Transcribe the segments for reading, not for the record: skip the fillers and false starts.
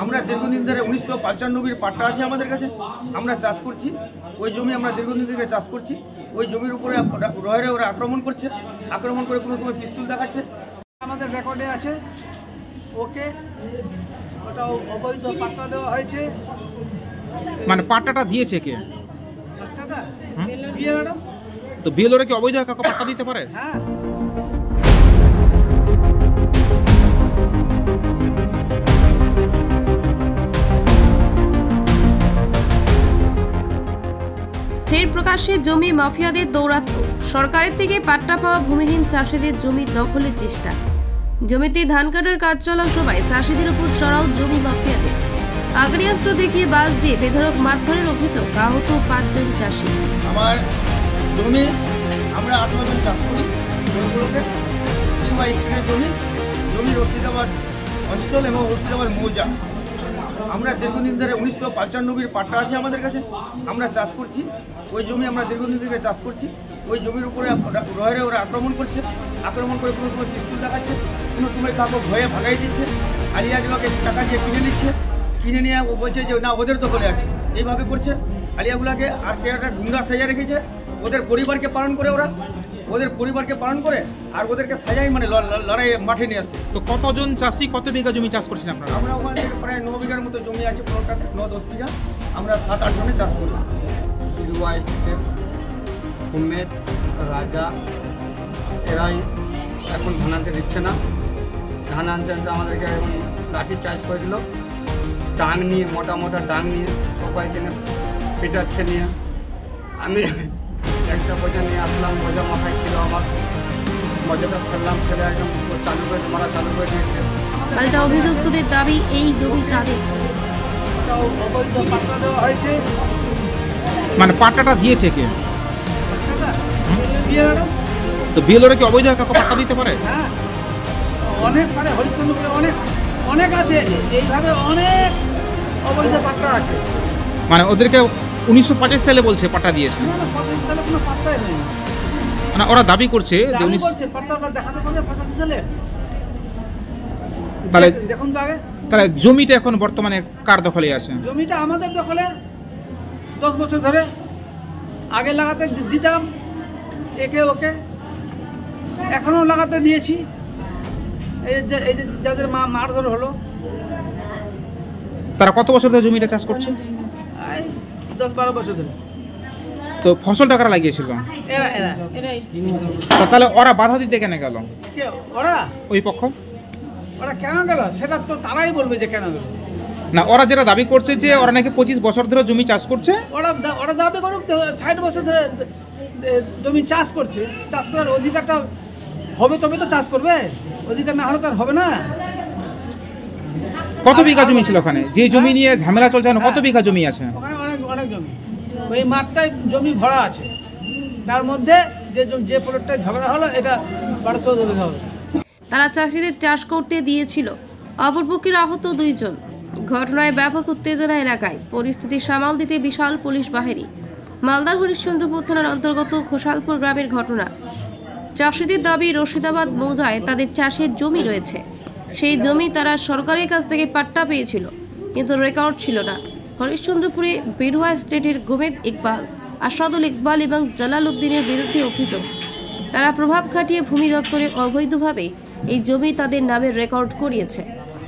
আমরা দীর্ঘদিন ধরে 1995 পাট্টা আছে আমাদের কাছে, আমরা চাষ করছি। ওই জমি আমরা দীর্ঘদিন ধরে চাষ করছি। ওই জমির উপরে রয়ের ওরা আক্রমণ করছে, আক্রমণ করে কোনো সময় পিস্তল দেখাচ্ছে। আমাদের রেকর্ডে আছে, ওকে ওটাও অবৈধ পাট্টা দেওয়া হয়েছে। মানে পাট্টাটা দিয়েছে কে? পাট্টাটা বিএলও। তো বিএলওরা কি অবৈধ কাউকে পাট্টা দিতে পারে? হ্যাঁ। ফের প্রকাশ্যে জমি মাফিয়াদের দৌরাত্ম্য। সরকারের থেকে পাট্টা পাওয়া ভূমিহীন চাষিদের জমি দখলের চেষ্টা। জমিতে ধান কাটার কাজ চলা সময় চাষিদের উপর চড়াও জমি মাফিয়াদের। আগ্নেয়াস্ত্র দেখিয়ে বাস দিয়ে বেধড়ক মারধরের অভিযোগ, আহত 5 জন চাষি। আমার জমি আমরা 18 জন চাষ করি। জমিগুলোকে জমি রশিদাবাদ অঞ্চল এবং রশিদাবাদ মৌজা। আমরা দীর্ঘদিন ধরে 1995 পাট্টা আছে আমাদের কাছে, আমরা চাষ করছি। ওই জমি আমরা দীর্ঘদিন ধরে চাষ করছি। ওই জমির উপরে রয়ের ওরা আক্রমণ করছে, আক্রমণ করে কোনো সময় পিস্তল দেখাচ্ছে, কোনো সময় কাউকে ভয়ে ভাগাই দিচ্ছে, আলিয়াগুলোকে টাকা দিয়ে কিনে নিচ্ছে, কিনে নিয়ে ও বলছে যে না ওদের দখলে আছে, এইভাবে করছে আলিয়াগুলাকে। আর কে একটা গুন্ডা সাজা রেখেছে, ওদের পরিবারকে পালন করে, আর ওদেরকে সাজাই মানে লড়াই মাঠে নিয়ে আসে। তো কতজন চাষি কত বিঘা জমি চাষ করছেন আপনারা? আমরা ওখানে প্রায় 9 বিঘার মতো জমি আছে, পুরোটাতে 9-10 বিঘা। আমরা 7-8 জনে চাষ করি। বিলুয়া স্টেটের উমেদ রাজা এরাই এখন ধান আনতে দিচ্ছে না। ধান আনতে আনতে আমাদেরকে এখন লাঠি চার্জ করে দিল, ডাং নিয়ে, মোটা মোটা ডাং নিয়ে সবাই কিনে পিটাচ্ছে নিয়ে। আমি একটা বোঝা নিয়ে আসলাম, বোঝা মাথায় ছিল আমার, মজাটা ফেললাম, ফেলে একদম মারা চালু করে দিয়েছে। পাল্টা অভিযুক্তদের দাবি এই জমি তাদের। ওটাও অবৈধ পাট্টা দেওয়া হয়েছে। মানে পাট্টাটা দিয়েছে কে? পাট্টাটা বিএলও। তো বিএলওরা কি অবৈধ কাউকে পাট্টা দিতে পারে? হ্যাঁ, অনেক পারে, হরিশ্চন্দ্রপুরে অনেক আছে, এইভাবে অনেক অবৈধ পাট্টা আছে। মানে ওদেরকে 1985 সালে বলছে পাট্টা দিয়েছে। না, 85 সালে কোনো পাট্টাই নেই। মানে ওরা দাবি করছে যে দাবি করছে পাট্টাটা দেখাতে পারবে 85 সালে। তাহলে দেখুন তো আগে। তাহলে জমিটা এখন বর্তমানে কার দখলে আছে? জমিটা আমাদের দখলে 10 বছর ধরে। আগে লাগাতে দিতাম একে ওকে, এখনো লাগাতে দিয়েছি। এই যে যাদের মারধর হলো, তারা কত বছর ধরে জমিটা চাষ করছে? 10-12 বছর ধরে। তো ফসলটা কারা লাগিয়েছিল? এরাই। তাহলে ওরা বাধা দিতে কেন গেল? কে ওরা? ওই পক্ষ। ওরা কেন গেল সেটা তো তারাই বলবে যে কেন গেল। না, ওরা যেটা দাবি করছে যে ওরা নাকি 25 বছর ধরে জমি চাষ করছে। ওরা দাবি করুক, 60 বছর ধরে জমি চাষ করছে। চাষ করার অধিকারটা হবে তবে তো চাষ করবে, অধিকার না হলে তো আর হবে না। কত বিঘা জমি ছিল ওখানে? যে জমি নিয়ে ঝামেলা চলছে কত বিঘা জমি আছে? ওখানে অনেক জমি, ওই মাঠটায় জমি ভরা আছে। তার মধ্যে যে প্লটটায় ঝগড়া হলো এটা 12-14 বিঘা হবে। তারা চাষিদের চাষ করতে দিয়েছিল। অপরপক্ষের আহত 2 জন। ঘটনায় ব্যাপক উত্তেজনা এলাকায়। পরিস্থিতি সামাল দিতে বিশাল পুলিশ বাহিনী। মালদার হরিশ্চন্দ্রপুর থানার অন্তর্গত খোসালপুর গ্রামের ঘটনা। চাষিদের দাবি রশিদাবাদ মৌজায় তাদের চাষের জমি রয়েছে। সেই জমি তারা সরকারের কাছ থেকে পাট্টা পেয়েছিল, কিন্তু রেকর্ড ছিল না। হরিশ্চন্দ্রপুরে বিলুয়া স্টেটের উমেদ ইকবাল, আসাদুল ইকবাল এবং জালাল উদ্দিনের বিরুদ্ধে অভিযোগ, তারা প্রভাব খাটিয়ে ভূমি দপ্তরে অবৈধভাবে এই জমি তাদের নামে রেকর্ড করিয়েছে।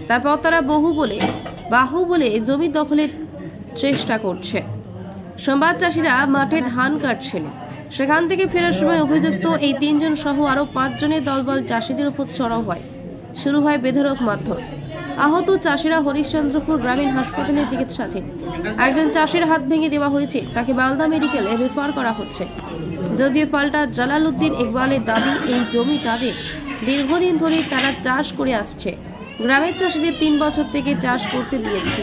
তারপর তারা বাহুবলে জমি দখলের চেষ্টা করছে। সোমবার চাষিরা মাঠে ধান কাটছিলেন। সেখান থেকে ফেরার সময় অভিযুক্ত এই 3 জন সহ আরও 5 জনের দলবল চাষিদের উপর চড়াও হয়। শুরু হয় বেধড়ক মারধর। আহত চাষিরা হরিশ্চন্দ্রপুর গ্রামীণ হাসপাতালে চিকিৎসাধীন। একজন চাষির হাত ভেঙে দেওয়া হয়েছে, তাকে মালদা মেডিকেলে রেফার করা হচ্ছে। যদিও পাল্টা জালাল উদ্দিন ইকবালের দাবি এই জমি তাদের। দীর্ঘদিন ধরে তারা চাষ করে আসছে। গ্রামের চাষিদের 3 বছর থেকে চাষ করতে দিয়েছি।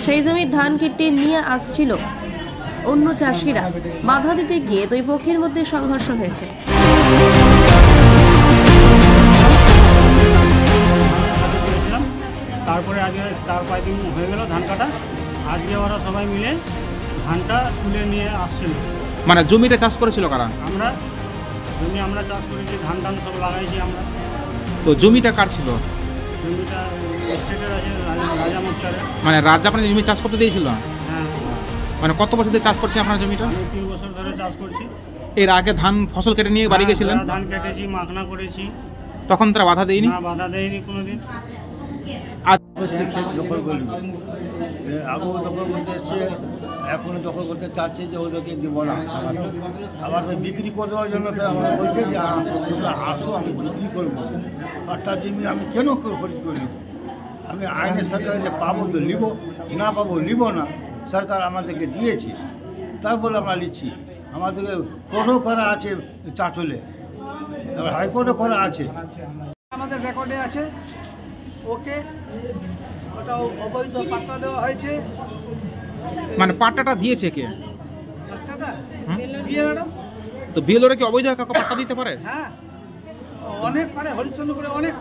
সেই জমির ধান কেটে নিয়ে আসছিল অন্য চাষিরা। বাধা দিতে গিয়ে 2 পক্ষের মধ্যে সংঘর্ষ হয়েছে। তারপরে আজকে 4-5 দিন হয়ে গেল ধান কাটা। আজকে ওরা সবাই মিলে ধানটা তুলে নিয়ে আসছিল। মানে জমিটা চাষ করেছিল কারা? আমরা চাষ করেছি, ধান সব লাগাইছি আমরা। তো জমিটা কার ছিল? জমিটা স্টেটের আছে রাজা মোস্টারে। মানে রাজা আপনার জমি চাষ করতে দিয়েছিল? হ্যাঁ, মানে কত বছর ধরে চাষ করছে আপনার জমিটা? আমি 3 বছর ধরে চাষ করছি। এর আগে ধান ফসল কেটে নিয়ে বাড়ি গেছিলেন? হ্যাঁ, ধান কেটেছি, মাখনা করেছি। তখন তারা বাধা দেয়নি? না, বাধা দেয়নি কোনোদিন। দখল করলি আগেও দখল করতে এসছে, এখনো দখল করতে চাচ্ছে যে ওদেরকে দিব না। আবার বিক্রি করে দেওয়ার জন্য আমরা বলছে যে তোমরা আসো, আমি বিক্রি করবো। পাট্টা জমি আমি কেন খরিদ করি? আমি আইনের সরকারে যে পাবো তো নিব, না পাবো নিব না। সরকার আমাদেরকে দিয়েছে, তারপরে আমরা নিচ্ছি। আমাদেরকে কোর্টও করা আছে চাঁচলে, এবার হাইকোর্টও করা আছে। আমাদের রেকর্ডে আছে ওকে, ওটা অবৈধ পাট্টা দেওয়া হয়েছে। মানে পাট্টাটা দিয়েছে কে? পাট্টাটা হুম? বিএলও। তো বিএলওরা কি অবৈধ কাউকে পাট্টা দিতে পারে? হ্যাঁ, অনেক পারে, হরিশ্চন্দ্রপুরে অনেক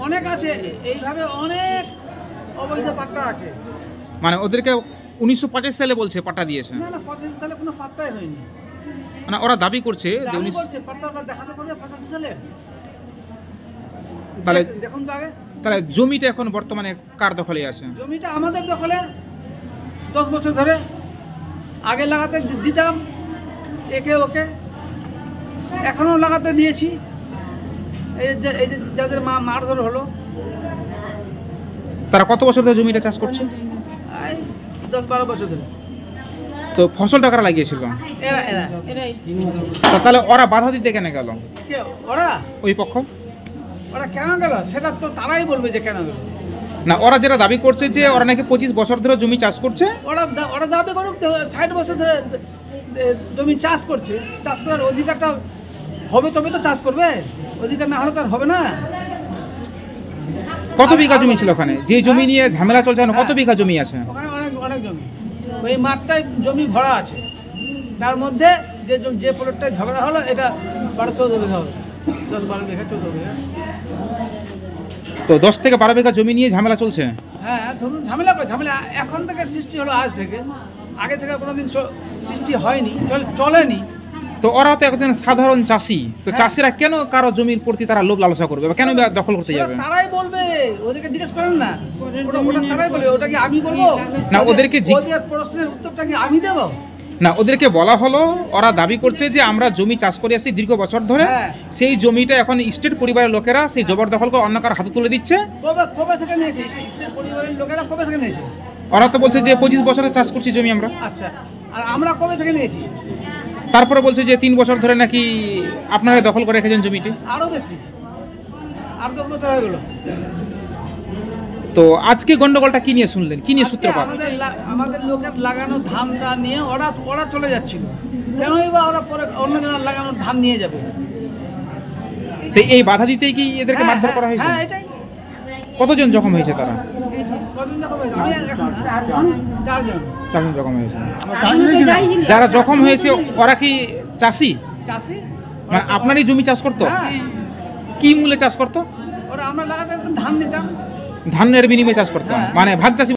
অনেক আছে, এইভাবে অনেক অবৈধ পাট্টা আছে। মানে ওদেরকে 1985 সালে বলছে পাট্টা দিয়েছে? না না, 85 সালে কোনো পাট্টাই হয়নি। মানে ওরা দাবি করছে যে দাবি 19 করছে, পাট্টাটা দেখাতে পারবে 85 সালে? তাহলে দেখুন তো আগে। তাহলে জমিটা এখন বর্তমানে কার দখলে আছে? জমিটা আমাদের দখলে 10 বছর ধরে। আগে লাগাতে দিতাম একে ওকে, এখনো লাগাতে দিয়েছি। এই যে যাদের মারধর হলো, তারা কত বছর ধরে জমিটা চাষ করছে? এই 10-12 বছর ধরে। তো ফসলটা কারা লাগিয়েছিল? এরাই। তো তাহলে ওরা বাধা দিতে কেন গেল? কে ওরা? ওই পক্ষ? ওরা কেন গেল সেটা তো তারাই বলবে যে কেন গেল। না, ওরা যেটা দাবি করছে যে ওরা নাকি 25 বছর ধরে জমি চাষ করছে। ওরা দাবি করুক, 60 বছর ধরে জমি চাষ করছে। চাষ করার অধিকারটা হবে তবে তো চাষ করবে, অধিকার না হলে তো আর হবে না। কত বিঘা জমি ছিল ওখানে? যে জমি নিয়ে ঝামেলা চলছে এখন কত বিঘা জমি আছে? ওখানে অনেক অনেক জমি, ওই মাঠটায় জমি ভরা আছে। তার মধ্যে যে প্লটটায় ঝগড়া হলো এটা 12-14 বিঘা হবে, 10-12 বিঘা 14 বিঘা। তো 10 থেকে 12 বিঘা জমি নিয়ে ঝামেলা চলছে। হ্যাঁ, ধরুন ঝামেলা এখন থেকে সৃষ্টি হলো, আজ থেকে। আগে থেকে কোনোদিন সৃষ্টি হয়নি, চলেনি। তো ওরা তো একজন সাধারণ চাষি, তো চাষিরা কেন কারো জমির প্রতি তারা লোভ লালসা করবে বা কেন দখল করতে যাবে? তারাই বলবে, ওদেরকে জিজ্ঞেস করেন না, ওটা তারাই বলবে। ওটা কি আমি বলবো? না, ওদেরকে ওদের প্রশ্নের উত্তরটা কি আমি দেবো? না, ওদেরকে বলা হলো, ওরা দাবি করছে যে আমরা জমি চাষ করে আসছি দীর্ঘ বছর ধরে, হ্যাঁ। সেই জমিটা এখন স্টেট পরিবারের লোকেরা সেই জবরদখল করে অন্য কারো হাতে তুলে দিচ্ছে। কবে থেকে নিয়েছে স্টেট পরিবারের লোকেরা? কবে থেকে নিয়েছে? ওরা তো বলছে যে 25 বছরে চাষ করছি জমি আমরা। আচ্ছা, আর আমরা কবে থেকে নিয়েছি? তারপরে বলছে যে 3 বছর ধরে নাকি আপনারা দখল করে রেখেছেন জমিটি। আরো বেশি, আর 10 বছর হয়ে গেল। তো আজকে গন্ডগোলটা কি নিয়ে শুনলেন, কি নিয়ে সূত্রপাত? আমাদের লোকের লাগানো ধানটা নিয়ে ওরা চলে যাচ্ছিল। কেনই বা ওরা পরে অন্যজনের লাগানো ধান নিয়ে যাবে? তো এই বাধা দিতেই কি এদেরকে মারধর করা হয়েছে? হ্যাঁ, এটাই। কতজন জখম হয়েছে তারা? কজন জখম হয়েছে? আমি এখন 4জন। 4জন জখম হয়েছে। যারা জখম হয়েছে ওরা কি চাষি? চাষি। মানে আপনারই জমি চাষ করতো? হ্যাঁ। কি মূল্যে চাষ করতো? ওরা আমরা লাগাতে ধান নিতাম। ধানের বিনিময়ে চাষ করতো, হ্যাঁ। মানে ভাগ চাষি